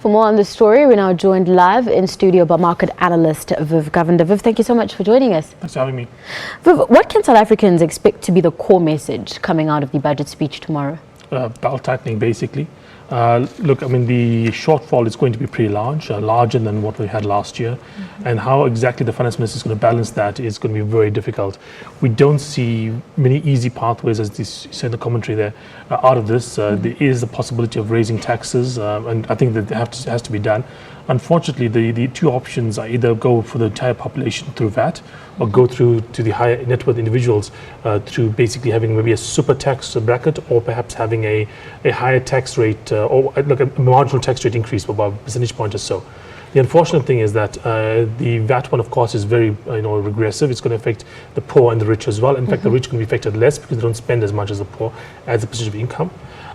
For more on this story, we're now joined live in studio by market analyst Viv Govender. Viv, thank you so much for joining us. Thanks for having me. Viv, what can South Africans expect to be the core message coming out of the budget speech tomorrow? Belt tightening, basically. Look, I mean, the shortfall is going to be pretty large, larger than what we had last year. And how exactly the finance minister is going to balance that is going to be very difficult. We don't see many easy pathways, as you said in the commentary there, out of this. There is a possibility of raising taxes, and I think that has to be done. Unfortunately, the two options are either go for the entire population through VAT or go through to the higher net worth individuals through basically having maybe a super tax bracket, or perhaps having a higher tax rate or like a marginal tax rate increase by about a percentage point or so. The unfortunate thing is that the VAT one, of course, is very regressive. It's going to affect the poor and the rich as well. In fact, the rich are going to be affected less because they don't spend as much as the poor as a percentage of income.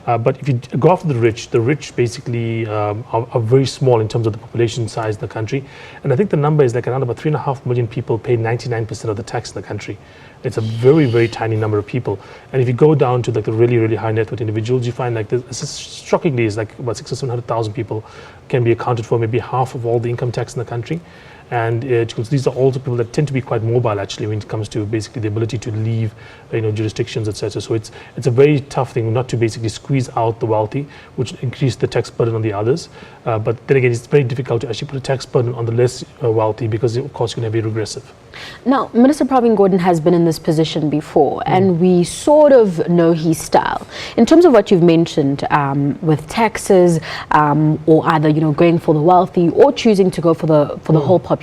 But if you go after the rich basically are very small in terms of the population size in the country. And I think the number is like around about 3.5 million people pay 99% of the tax in the country. It's a very, very tiny number of people. And if you go down to like the really, really high net worth individuals, you find like shockingly is like about 600,000 or 700,000 people can be accounted for maybe half of all the income tax in the country. And these are also people that tend to be quite mobile, actually, when it comes to basically the ability to leave, jurisdictions, etc. So it's a very tough thing not to basically squeeze out the wealthy, which increase the tax burden on the others. But then again, it's very difficult to actually put a tax burden on the less wealthy because, of course, you're going to be regressive. Now, Minister Pravin Gordhan has been in this position before, and we sort of know his style. In terms of what you've mentioned with taxes, or either going for the wealthy or choosing to go for the whole population,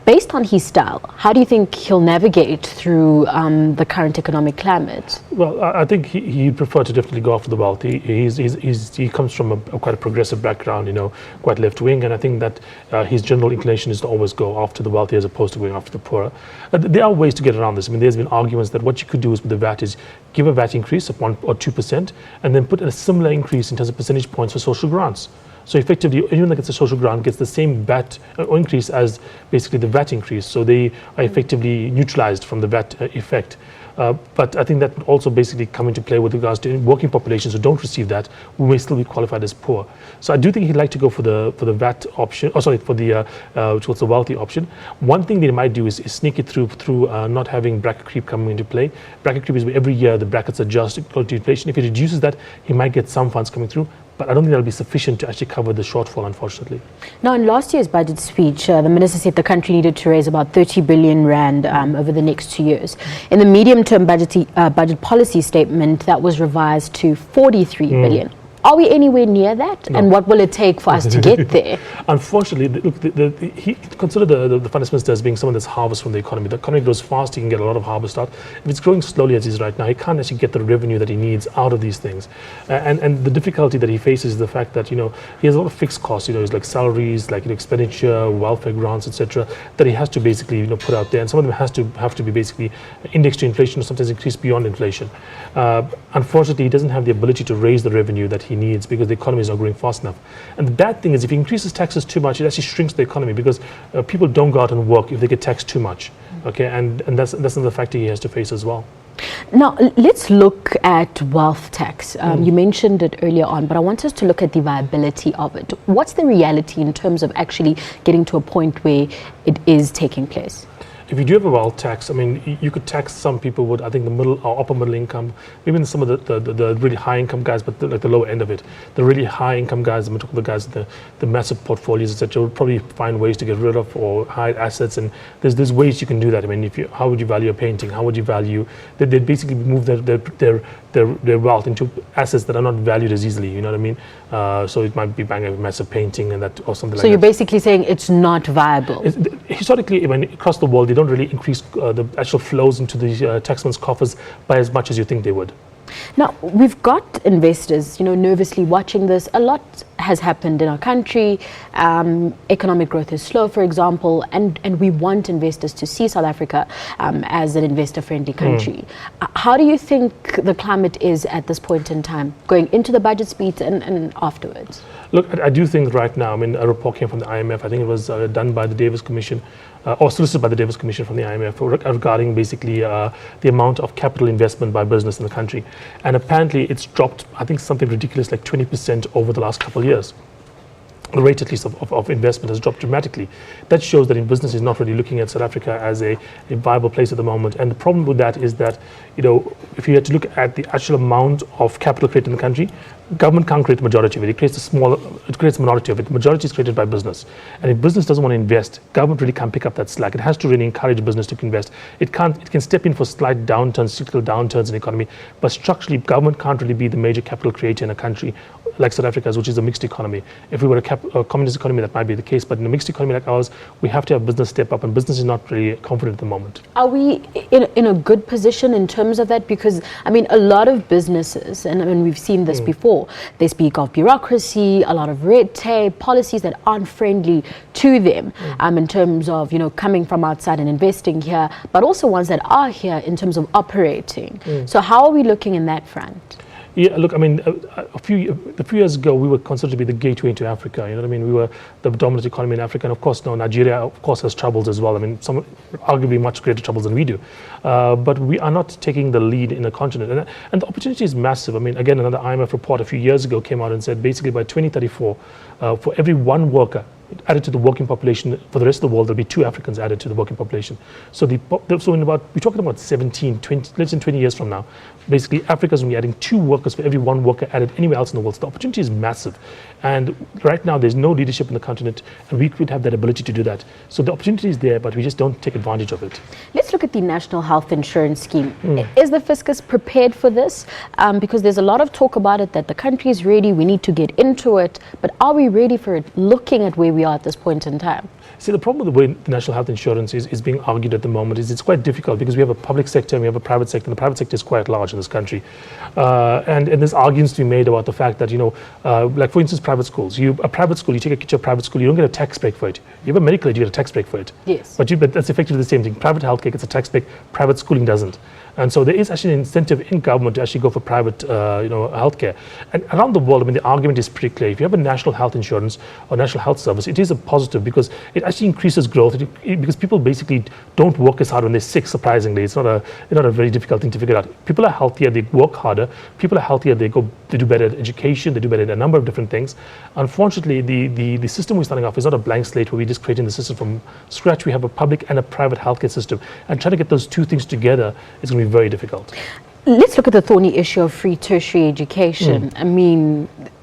based on his style, how do you think he'll navigate through the current economic climate? Well, I think he'd prefer to definitely go after the wealthy. He comes from quite a progressive background, quite left-wing, and I think that his general inclination is to always go after the wealthy as opposed to going after the poor. There are ways to get around this. I mean, there's been arguments that what you could do is with the VAT is give a VAT increase of 1 or 2% and then put a similar increase in terms of percentage points for social grants. So effectively, anyone that gets a social grant gets the same VAT increase as basically the VAT increase. So they are effectively neutralized from the VAT effect. But I think that would also basically come into play with regards to working populations who don't receive that, who may still be qualified as poor. So I do think he'd like to go for the VAT option, for the which was the wealthy option. One thing they might do is sneak it through not having bracket creep coming into play. Bracket creep is where every year the brackets adjust according to inflation. If he reduces that, he might get some funds coming through. But I don't think that'll be sufficient to actually cover the shortfall, unfortunately. Now, in last year's budget speech, the minister said the country needed to raise about 30 billion rand over the next 2 years. In the medium-term budget policy statement, that was revised to 43 billion. Are we anywhere near that? No. And what will it take for us to get there? Unfortunately, look, he considered the finance minister as being someone that's harvest from the economy. The economy grows fast, he can get a lot of harvest out. If it's growing slowly as it is right now, he can't actually get the revenue that he needs out of these things. And the difficulty that he faces is the fact that, he has a lot of fixed costs, it's like salaries, like expenditure, welfare grants, etc., that he has to basically, put out there. And some of them have to be basically indexed to inflation or sometimes increased beyond inflation. Unfortunately, he doesn't have the ability to raise the revenue that he needs because the economy is not growing fast enough. And the bad thing is if he increases taxes too much, it actually shrinks the economy because people don't go out and work if they get taxed too much. Okay, and that's another factor he has to face as well. Now, let's look at wealth tax. You mentioned it earlier on, but I want us to look at the viability of it. What's the reality in terms of actually getting to a point where it is taking place? If you do have a wealth tax, I mean, you could tax some people with, I think, the middle or upper middle income, even some of the really high income guys, but like the lower end of it. The really high income guys, the guys with the massive portfolios, etc., will probably find ways to get rid of or hide assets. And there's ways you can do that. I mean, how would you value a painting? How would you value? They'd basically move their wealth into assets that are not valued as easily. You know what I mean? So it might be buying a massive painting or something like that. So you're basically saying it's not viable. Historically, I mean, across the world, they don't really increase the actual flows into the taxman's coffers by as much as you think they would. Now, we've got investors, nervously watching this. A lot has happened in our country. Economic growth is slow, for example, and we want investors to see South Africa as an investor-friendly country. How do you think the climate is at this point in time, going into the budget speech and afterwards? Look, I do think right now, I mean, a report came from the IMF. I think it was done by the Davis Commission, or solicited by the Davis Commission from the IMF regarding basically the amount of capital investment by business in the country. And apparently it's dropped, I think, something ridiculous like 20% over the last couple of years. the rate at least of investment has dropped dramatically. That shows that business is not really looking at South Africa as a viable place at the moment. And the problem with that is that, if you had to look at the actual amount of capital created in the country, government can't create the majority of it. It creates a minority of it. The majority is created by business. And if business doesn't want to invest, government really can't pick up that slack. It has to really encourage business to invest. It can step in for slight downturns, cyclical downturns in the economy, but structurally, government can't really be the major capital creator in a country like South Africa's, which is a mixed economy. If we were a communist economy, that might be the case, but in a mixed economy like ours, we have to have business step up, and business is not really confident at the moment. Are we in a good position in terms of that? Because, a lot of businesses, and we've seen this before, they speak of bureaucracy, a lot of red tape, policies that aren't friendly to them in terms of, coming from outside and investing here, but also ones that are here in terms of operating. So how are we looking in that front? Yeah, look, a few years ago, we were considered to be the gateway into Africa. You know what I mean? We were the dominant economy in Africa, and of course, now Nigeria, of course, has troubles as well. Some arguably much greater troubles than we do. But we are not taking the lead in the continent, and the opportunity is massive. Again, another IMF report a few years ago came out and said basically by 2034, for every one worker added to the working population for the rest of the world, there'll be 2 Africans added to the working population. So we're talking about 17, 20, less than 20 years from now, basically Africa's going to be adding 2 workers for every 1 worker added anywhere else in the world. So the opportunity is massive. And right now there's no leadership in the continent, and we could have that ability to do that. So the opportunity is there, but we just don't take advantage of it. Let's look at the National Health Insurance Scheme. Is the fiscus prepared for this? Because there's a lot of talk about it, that the country is ready, we need to get into it, but are we ready for it, looking at where we are at this point in time? See, the problem with the way the national health insurance is being argued at the moment is it's quite difficult, because we have a public sector and we have a private sector, and the private sector is quite large in this country. And there's arguments to be made about the fact that, like for instance, private schools. A private school, you take a kid to a private school, you don't get a tax break for it. You have a medical aid, you get a tax break for it. Yes. But that's effectively the same thing. Private healthcare gets a tax break, private schooling doesn't. And so there is actually an incentive in government to actually go for private, healthcare. And around the world, the argument is pretty clear. If you have a national health insurance or national health service, it is a positive, because it actually increases growth. Because people basically don't work as hard when they're sick. Surprisingly, it's not a very difficult thing to figure out. People are healthier, they work harder. People are healthier, they do better at education, they do better at a number of different things. Unfortunately, the system we're starting off is not a blank slate where we're just creating the system from scratch. We have a public and a private healthcare system, and trying to get those 2 things together is going to be very difficult. Let's look at the thorny issue of free tertiary education.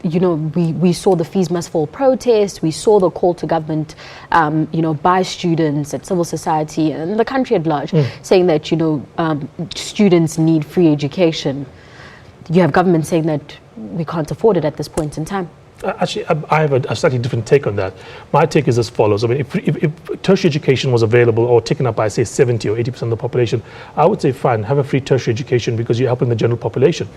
We saw the Fees Must Fall protest, we saw the call to government, by students and civil society and the country at large, saying that, students need free education. You have government saying that we can't afford it at this point in time. Actually, I have a slightly different take on that. My take is as follows. If tertiary education was available or taken up by, say, 70 or 80% of the population, I would say, fine, have a free tertiary education, because you're helping the general population.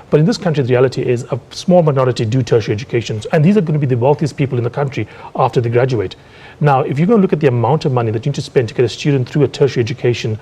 But in this country, the reality is a small minority do tertiary education, and these are going to be the wealthiest people in the country after they graduate. Now, if you're going to look at the amount of money that you need to spend to get a student through a tertiary education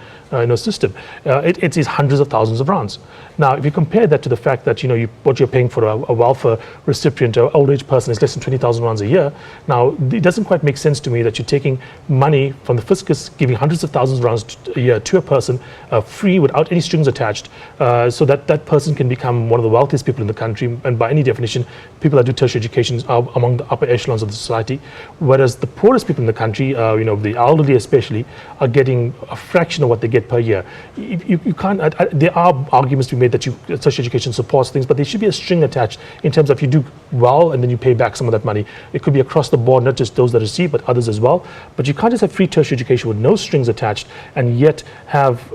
system, it is hundreds of thousands of rands. Now, if you compare that to the fact that what you're paying for a welfare recipient, an old age person, is less than 20,000 rands a year. Now, it doesn't quite make sense to me that you're taking money from the fiscus, giving hundreds of thousands of rands a year to a person free, without any strings attached, so that person can become one of the wealthiest people in the country. And by any definition, people that do tertiary education are among the upper echelons of the society, whereas the poorest people in the country, the elderly especially, are getting a fraction of what they get per year. You can't. There are arguments to be made that tertiary education supports things, but there should be a string attached in terms of you do well and then you pay back some of that money. It could be across the board, not just those that receive, but others as well. But you can't just have free tertiary education with no strings attached and yet have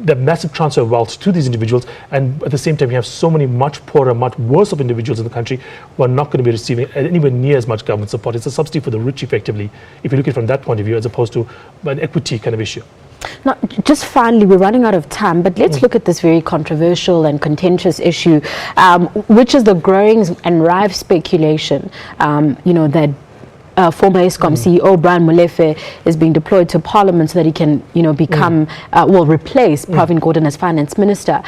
the massive transfer of wealth to these individuals, and at the same time you have so many much poorer, much worse of individuals in the country who are not going to be receiving anywhere near as much government support. It's a subsidy for the rich, effectively, if you look at it from that point of view, as opposed to an equity kind of issue. Now, just finally, we're running out of time, but let's look at this very controversial and contentious issue, which is the growing and rife speculation, that former ESCOM CEO Brian Molefe is being deployed to Parliament so that he can, become, replace Pravin Gordhan as Finance Minister.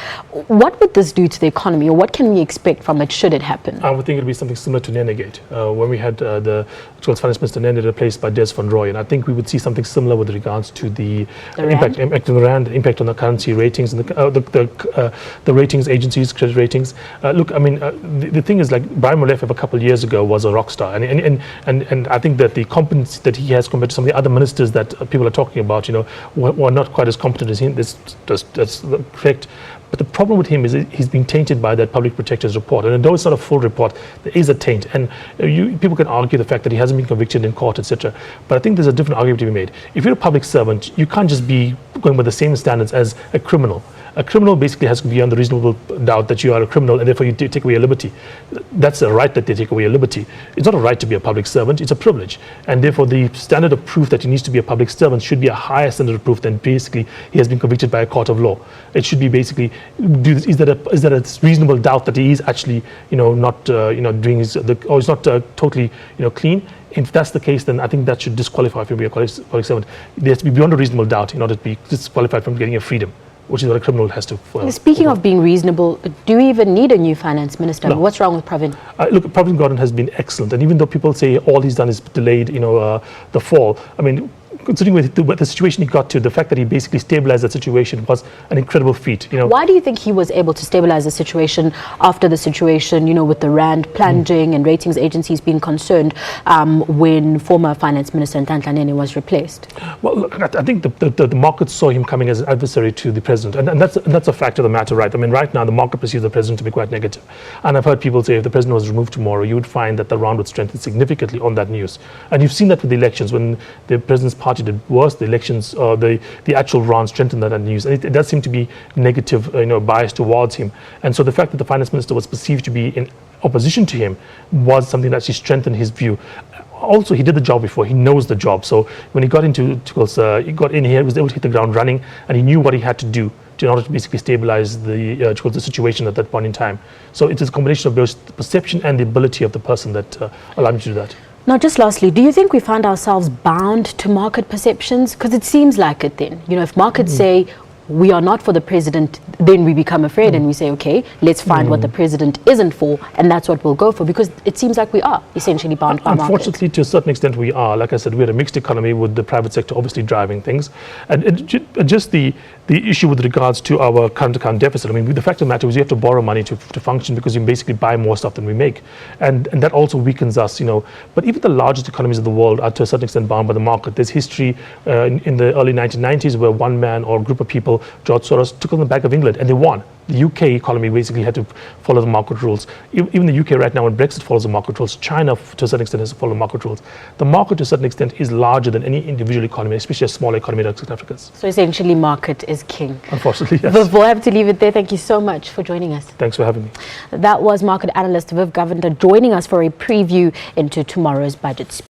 What would this do to the economy, or what can we expect from it should it happen? I would think it would be something similar to Nenegate, when we had the Finance Minister Nene replaced by Des Van Rooy, and I think we would see something similar with regards to the impact on the rand, impact on the currency ratings and the ratings agencies, credit ratings. Look, I mean, the thing is, like, Brian Molefe a couple of years ago was a rock star, and I think that the competence that he has compared to some of the other ministers that people are talking about, were not quite as competent as him. That's correct. But the problem with him is he's been tainted by that public protector's report. And although it's not a full report, there is a taint. And people can argue the fact that he hasn't been convicted in court, etc. But I think there's a different argument to be made. If you're a public servant, you can't just be going by the same standards as a criminal. A criminal basically has to be on the reasonable doubt that you are a criminal, and therefore you take away your liberty. That's a right that they take away your liberty. It's not a right to be a public servant, it's a privilege. And therefore the standard of proof that he needs to be a public servant should be a higher standard of proof than basically he has been convicted by a court of law. It should be basically, is there a reasonable doubt that he is actually, not, doing his, or is not totally, clean? If that's the case, then I think that should disqualify him from being a public servant. There has to be beyond a reasonable doubt in order to be disqualified from getting a freedom, which is what a criminal has to. Speaking of being reasonable, do we even need a new finance minister? No. What's wrong with Pravin? Look, Pravin Gordhan has been excellent, and even though people say all he's done is delayed, the fall, I mean, considering with the situation he got to, the fact that he basically stabilized that situation was an incredible feat. Why do you think he was able to stabilize the situation after the situation, with the rand plunging and ratings agencies being concerned when former Finance Minister Nhlanhla Nene was replaced? Well, look, I think the market saw him coming as an adversary to the president, and that's a fact of the matter, right? I mean, right now the market perceives the president to be quite negative, and I've heard people say if the president was removed tomorrow, you would find that the rand would strengthen significantly on that news. And you've seen that with the elections when the president's party did worse, the elections, the actual rand strengthened that news, and it does seem to be negative, bias towards him. And so the fact that the finance minister was perceived to be in opposition to him was something that actually strengthened his view. Also, he did the job before; he knows the job. So when he got he got in here, he was able to hit the ground running, and he knew what he had to do in order to basically stabilize the situation at that point in time. So it is a combination of both the perception and the ability of the person that allowed him to do that. Now, just lastly, do you think we find ourselves bound to market perceptions? Because it seems like it then. If markets say we are not for the president, then we become afraid and we say, okay, let's find what the president isn't for, and that's what we'll go for, because it seems like we are essentially bound by markets. Unfortunately, to a certain extent we are. Like I said, we're a mixed economy with the private sector obviously driving things. And just the issue with regards to our current account deficit, I mean, the fact of the matter is you have to borrow money to function, because you basically buy more stuff than we make. And that also weakens us, But even the largest economies of the world are to a certain extent bound by the market. There's history in the early 1990s where one man or a group of people, George Soros, took on the back of England and they won. The UK economy basically had to follow the market rules. Even the UK right now, when Brexit follows the market rules, China to a certain extent has to follow the market rules. The market to a certain extent is larger than any individual economy, especially a smaller economy like South Africa's. So essentially market is king. Unfortunately, yes. Viv, we'll have to leave it there. Thank you so much for joining us. Thanks for having me. That was market analyst Viv Govender joining us for a preview into tomorrow's budget speech.